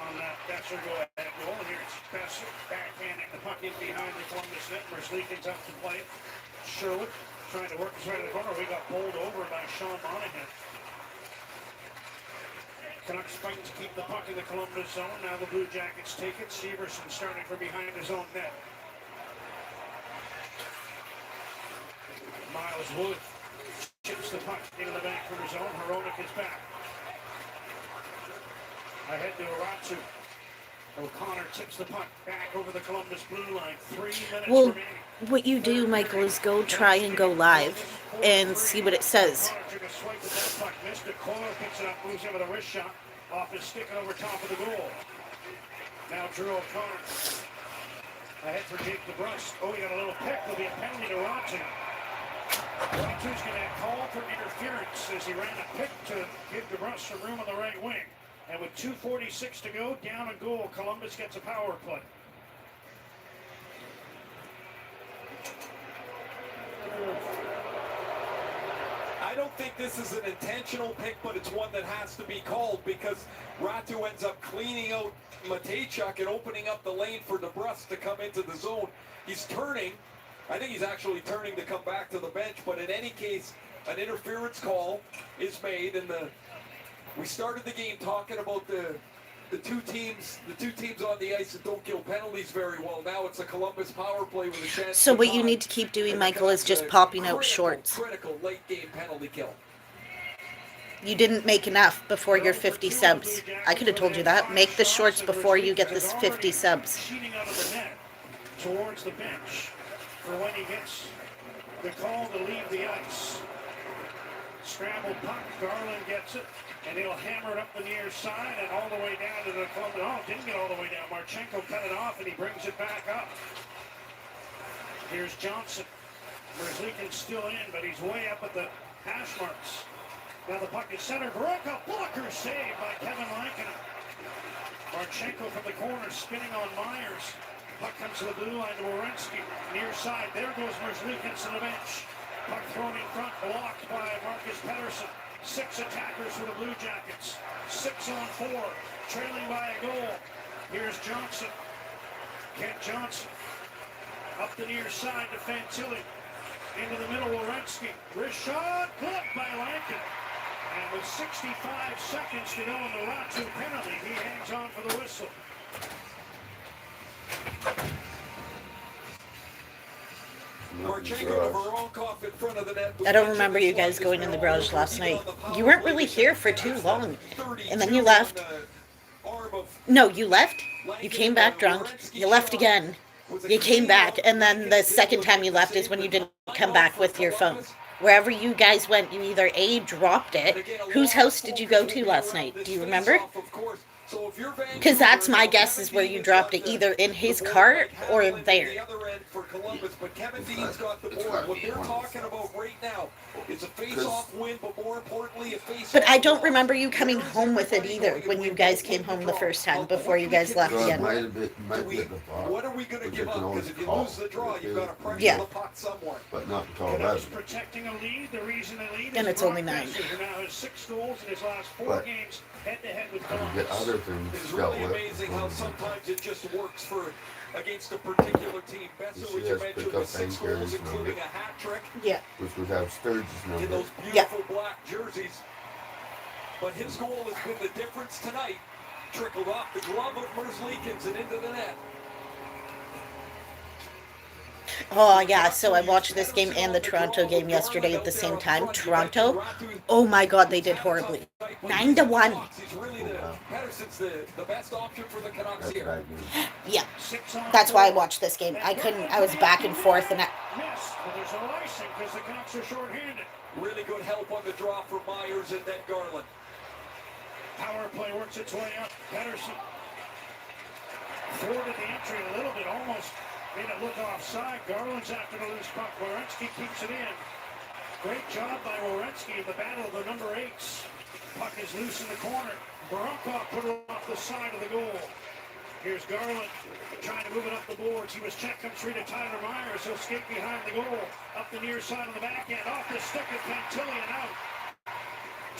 on that Besser go-ahead goal. And here it's Besser backhanding the puck in behind the Columbus net. Merzlikins up to play. Sherwood trying to work his way to the corner. We got bowled over by Sean Monahan. Canucks fighting to keep the puck in the Columbus zone. Now the Blue Jackets take it. Severson starting from behind his own net. Miles Wood chips the puck into the Vancouver zone. Hronek is back. Ahead to Aratu. O'Connor tips the puck back over the Columbus blue line. 3 minutes Well, remaining. what you do, Michael, is go try and go live and see what it says. O'Connor took a swipe at that puck. Missed it. Coyle picks it up. Moves in with a wrist shot. Off his stick and over top of the goal. Now Drew O'Connor. Ahead for Jake DeBrusk. Oh, he got a little pick. There'll be a penalty to Ratu. Ratu's going to call for interference as he ran a pick to give DeBrusk some room on the right wing. And with 2:46 to go, down a goal, Columbus gets a power play. I don't think this is an intentional pick, but it's one that has to be called because Ratu ends up cleaning out Matejchuk and opening up the lane for DeBrusk to come into the zone. He's turning. I think he's actually turning to come back to the bench, but in any case, an interference call is made, and we started the game talking about the two teams on the ice that don't kill penalties very well. Now it's a Columbus power play with a chance. So to what you tie. need to keep doing, And Michael, is becomes just a popping out shorts. critical late game penalty kill. You didn't make enough before your 50 subs. I could have told you that. Make the shorts before you get this 50 subs. Cheating out of the net towards the bench for when he gets the call to leave the ice. Scrambled puck, Garland gets it, and he'll hammer it up the near side and all the way down to the Columbus. Oh, didn't get all the way down. Marchenko cut it off and he brings it back up. Here's Johnson. Merzlikins still in, but he's way up at the hash marks. Now the puck is centered. Baruch, blocker save by Kevin Lankinen. Marchenko from the corner spinning on Myers. Puck comes to the blue line to Werenski. Near side. There goes Merzlikins to the bench. Puck thrown in front, blocked by Marcus Pettersson. 6 attackers for the Blue Jackets. 6 on 4, trailing by a goal. Here's Johnson. Kent Johnson. Up the near side to Fantilli. Into the middle, Werenski. Wrist shot, blocked by Lankin. And with 65 seconds to go in the Ratu penalty, he hangs on for the whistle. Marchenko to Voronkov in front of the net. I don't remember you guys going in the garage last night. You weren't really here for too long. And then you left. No, you left. You came back drunk. You left again. You came back. And then the second time you left is when you didn't come back with your phone. Wherever you guys went, you either A, dropped it. Whose house did you go to last night? Do you remember? Because that's my guess is where you dropped it, either in his car or there. But Kevin Dean's got the board. What they're talking about right now is a face-off win, but more importantly, a face-off. But I don't remember you coming home with it either when you guys came home the first time before you guys left again. What are we going to give up? Because if you lose the draw, you've got to pressure the puck somewhere. But not in Colorado. Protecting a lead. The reason they lead And is it's only Brock 9. Besser, who now has 6 goals in his last 4 But games head-to-head with you Columbus. get other things It's dealt really with. amazing how sometimes it just works for against a particular team. Besser, which you mentioned, with 6 goals, including a hat trick. Yeah. Which would have Sturgis' In number. those beautiful black jerseys. But his goal has been the difference tonight. Trickled off the glove of Merzlikins and into the net. Oh, yeah, so I watched this game and the Toronto game yesterday at the same time. Toronto, oh my God, they did horribly. 9-1. He's really Pedersen's the best option for the Canucks here. Yeah, that's why I watched this game. I was back and forth, and Missed, but there's no icing because the Canucks are shorthanded. Really good help on the draw for Myers and then Garland. Power play works its way up. Pedersen thwarted the entry a little bit, almost made it look offside. Garland's after the loose puck. Werenski keeps it in. Great job by Werenski in the battle of the number 8s. Puck is loose in the corner. Baronkov put it off the side of the goal. Here's Garland trying to move it up the boards. He was checked, comes free to Tyler Myers. He'll skate behind the goal. Up the near side of the backhand. Off the stick of Fantillion out.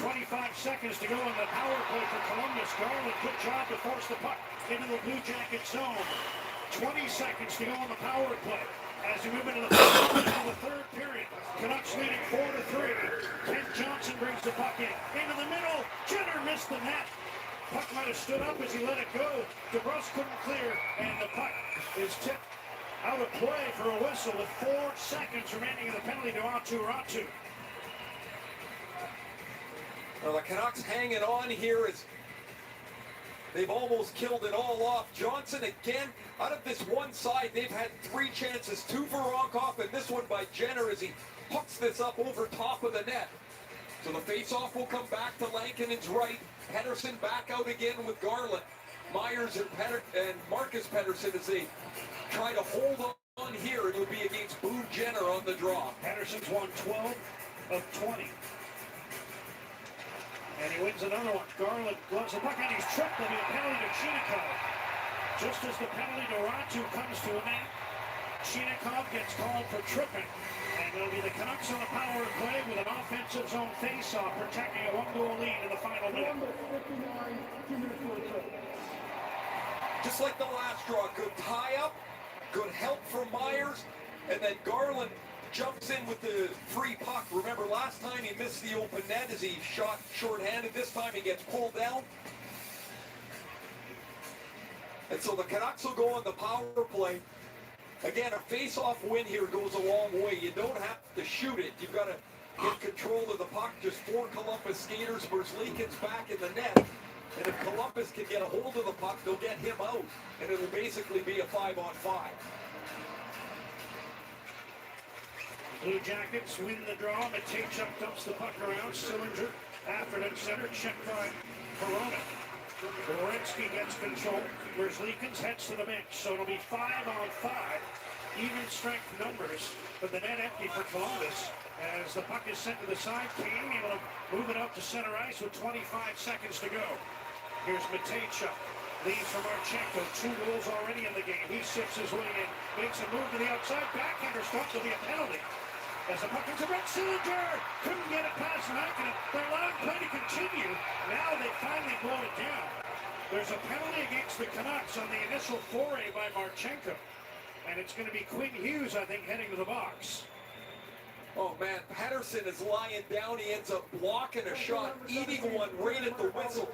25 seconds to go in the power play for Columbus. Garland, good job to force the puck into the Blue Jacket zone. 20 seconds to go on the power play. As we move into the third period, Canucks leading 4-3. Kent Johnson brings the puck into the middle. Jenner missed the net. Puck might have stood up as he let it go. DeBrus couldn't clear, and the puck is tipped out of play for a whistle with 4 seconds remaining in the penalty to Ratu. Well, the Canucks hanging on here as they've almost killed it all off. Johnson again, out of this one side, they've had 3 chances. 2 for Ronkoff and this one by Jenner as he hooks this up over top of the net. So the faceoff will come back to Lankinen's right. Pedersen back out again with Garland. Myers and Marcus Pedersen as they try to hold on here. It will be against Boone Jenner on the draw. Pedersen's won 12 of 20. And he wins another one. Garland gloves the puck and he's tripped. There'll be a penalty to Chinikov. Just as the penalty to Ratu comes to an end, Chinikov gets called for tripping. And it'll be the Canucks on the power play with an offensive zone face-off, protecting a 1-goal lead in the final minute. Just like the last draw, good tie-up, good help from Myers, and then Garland jumps in with the free puck. Remember, last time he missed the open net as he shot shorthanded. This time he gets pulled down. And so the Canucks will go on the power play. Again, a face-off win here goes a long way. You don't have to shoot it. You've got to get control of the puck. Just 4 Columbus skaters. Merzlikins back in the net. And if Columbus can get a hold of the puck, they'll get him out. And it'll basically be a 5-on-5. Blue Jackets win the draw. Matejchuk dumps the puck around. Sillinger after them center. Checked by Corona. Werenski gets control. Merzlikins heads to the bench. So it'll be 5-on-5. Even strength numbers. But the net empty for Columbus. As the puck is sent to the side. King able to move it up to center ice with 25 seconds to go. Here's Matejchuk. Leads from Marchenko. 2 goals already in the game. He sips his way in. Makes a move to the outside. Backhander stops. There'll be a penalty. As the puck comes to Brett Sillinger. Couldn't get it past Makinen. They're allowing play to continue. Now they finally blow it down. There's a penalty against the Canucks on the initial foray by Marchenko. And it's going to be Quinn Hughes, I think, heading to the box. Oh man, Pedersen is lying down. He ends up blocking a shot, eating one right at the whistle.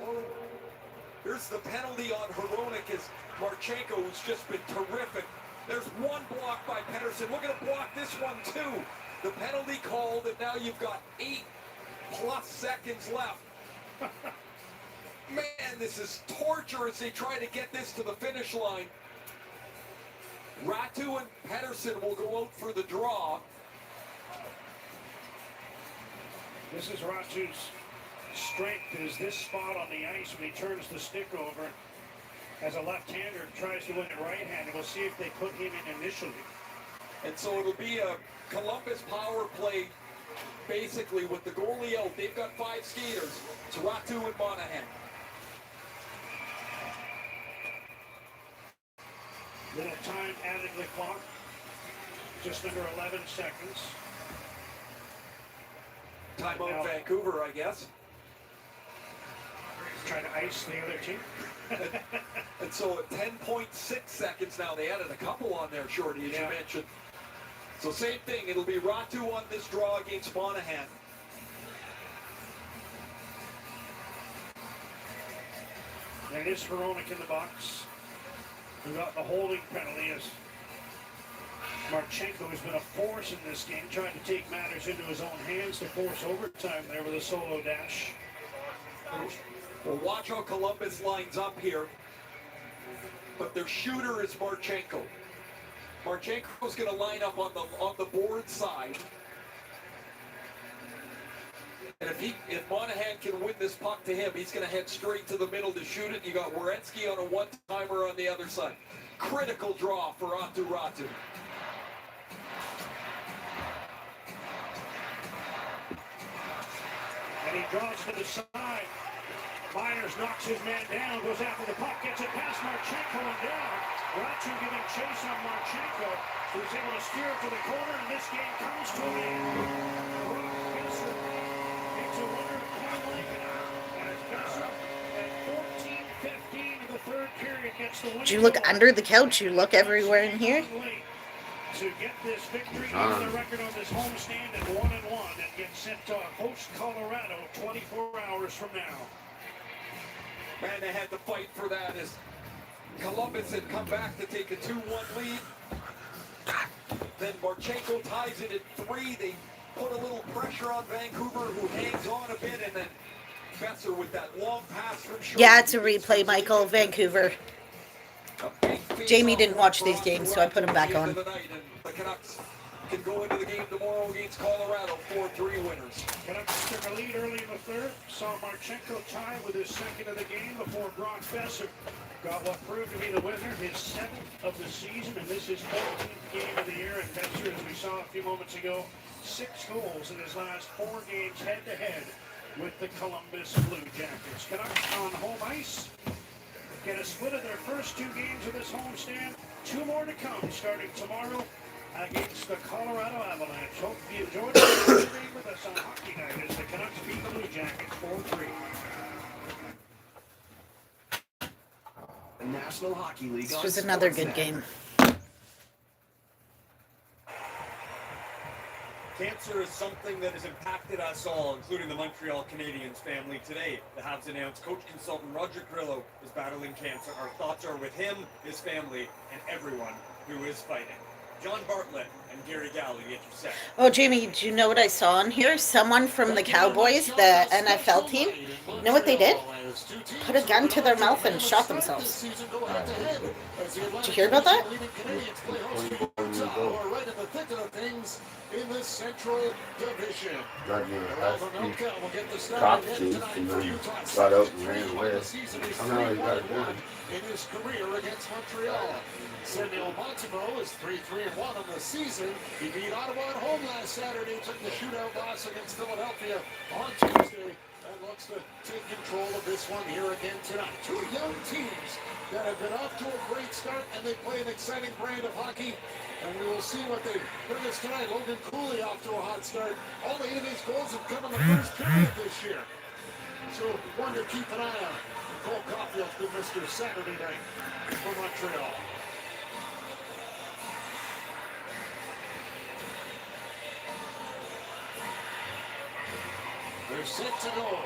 Here's the penalty on Hronek as Marchenko, who's just been terrific. There's one block by Pedersen. We're going to block this one too. The penalty called, and now you've got 8+ seconds left. Man, this is torture as they try to get this to the finish line. Ratu and Pedersen will go out for the draw. This is Ratu's strength, is this spot on the ice when he turns the stick over. As a left-hander tries to win it right-handed. We'll see if they put him in initially. And so it'll be a Columbus power play, basically, with the goalie out. They've got 5 skaters. It's Ratu and Monahan. Little time added to the clock. Just under 11 seconds. Timeout Vancouver, I guess. Trying to ice the other team. And so at 10.6 seconds now, they added a couple on there, Shorty, as you mentioned. So same thing, it'll be Ratu on this draw against Monahan. And it is Hronek in the box, who got the holding penalty as Marchenko has been a force in this game, trying to take matters into his own hands to force overtime there with a solo dash. Well, watch how Columbus lines up here. But their shooter is Marchenko. Marchenko's going to line up on the board side. And if Monahan can win this puck to him, he's going to head straight to the middle to shoot it. You got Werenski on a one-timer on the other side. Critical draw for Aatu Räty. And he draws to the side. Myers knocks his man down, goes after the puck, gets it past Marchenko and down. Räty giving chase on Marchenko, who's able to steer it to the corner, and this game comes to an end. Brock Besser makes a winner penalty as Besser at 14:15 of the third period gets the win. Do you look under the couch? You look everywhere in here? To get this victory, get the record on this homestand at 1-1 and get sent to host Colorado 24 hours from now. Man, they had to fight for that as Columbus had come back to take a 2-1 lead. Then Marchenko ties it at 3. They put a little pressure on Vancouver, who hangs on a bit, and then Besser with that long pass from short. Yeah, it's a replay, Michael. Vancouver. Jamie didn't watch these games, so I put him back on. The Canucks can go into the game tomorrow against Colorado, 4-3 winners. Canucks took a lead early in the third. Saw Marchenko tie with his second of the game before Brock Besser got what proved to be the winner, his 7th of the season, and this is 14th game of the year. And Besser, as we saw a few moments ago, 6 goals in his last 4 games head-to-head with the Columbus Blue Jackets. Canucks on home ice get a split of their first 2 games of this homestand. 2 more to come starting tomorrow against the Colorado Avalanche. Hope you enjoyed the game with us on Hockey Night as the Canucks beat the Blue Jackets 4-3. The National Hockey League. This was another good game. Cancer is something that has impacted us all, including the Montreal Canadiens family. Today, the Habs announced coach consultant Roger Grillo is battling cancer. Our thoughts are with him, his family, and everyone who is fighting. John Bartlett and Gary Galley get you set. Oh, Jamie, do you know what I saw on here? Someone from the Cowboys, the NFL team, you know what they did? Put a gun to their mouth and shot themselves. Did you hear about that? In the Central Division. Got me cop chase and then got out and ran away. Somehow he got a gun. In his career against Montreal. Samuel Montembeault is 3-3-1 on the season. He beat Ottawa at home last Saturday, took the shootout loss against Philadelphia on Tuesday, and looks to take control of this one here again tonight. 2 young teams that have been off to a great start, and they play an exciting brand of hockey. And we will see what they bring us tonight. Logan Cooley off to a hot start. All 8 of these goals have come in the first period this year. So one to keep an eye on. Cole Caulfield's been Mr. Saturday night for Montreal. They're set to go.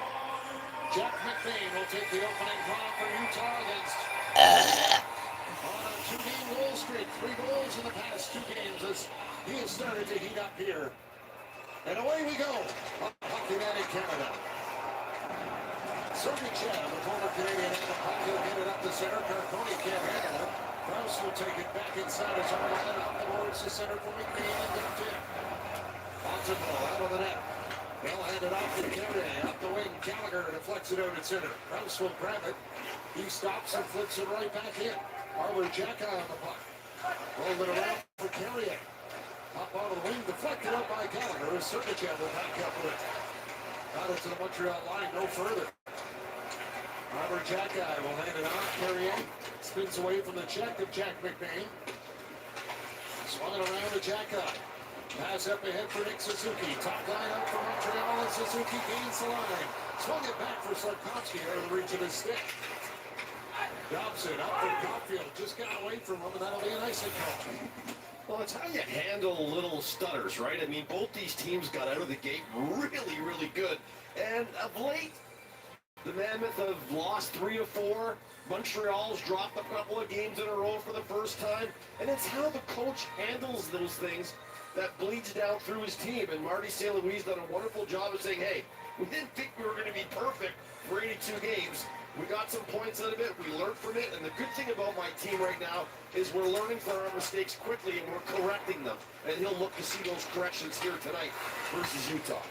Jack McBain will take the opening draw for Utah against on a 2-game goal streak. 3 goals in the past 2 games as he has started to heat up here. And away we go on Hockey Night in Canada. Sergachev, the former Canadian, and the puck will get it up the center. Carconi can't handle it. Krause will take it back inside his own line. Off the boards to center for McBain and left in. Montembeault out of the net. They'll hand it off to Carrier. Up the wing, Gallagher deflects it out at center. Krause will grab it. He stops and flips it right back in. Arler Jacka on the puck. Rolled it around for Carrier. Up out of the wing, deflected up by Gallagher. Sergachev will back up with it. Got it to the Montreal line, no further. Robert Jacka will hand it off. Carrier spins away from the check of Jack McBain. Swung it around to Jacka. Pass up ahead for Nick Suzuki. Top line up for Montreal, and Suzuki gains the line. Swung it back for Slavkovsky out of the reach of his stick. Dobson up for Caulfield. Just got away from him, and that'll be an icing call. Well, it's how you handle little stutters, right? I mean, both these teams got out of the gate really, really good. And of late, the Mammoth have lost 3 of 4. Montreal's dropped a couple of games in a row for the first time. And it's how the coach handles those things that bleeds down through his team. And Marty St. Louis done a wonderful job of saying, hey, we didn't think we were going to be perfect for 82 games. We got some points out of it. We learned from it. And the good thing about my team right now is we're learning from our mistakes quickly and we're correcting them. And he'll look to see those corrections here tonight versus Utah.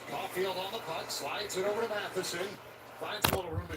Caulfield on the puck, slides it over to Matheson. Finds a little room to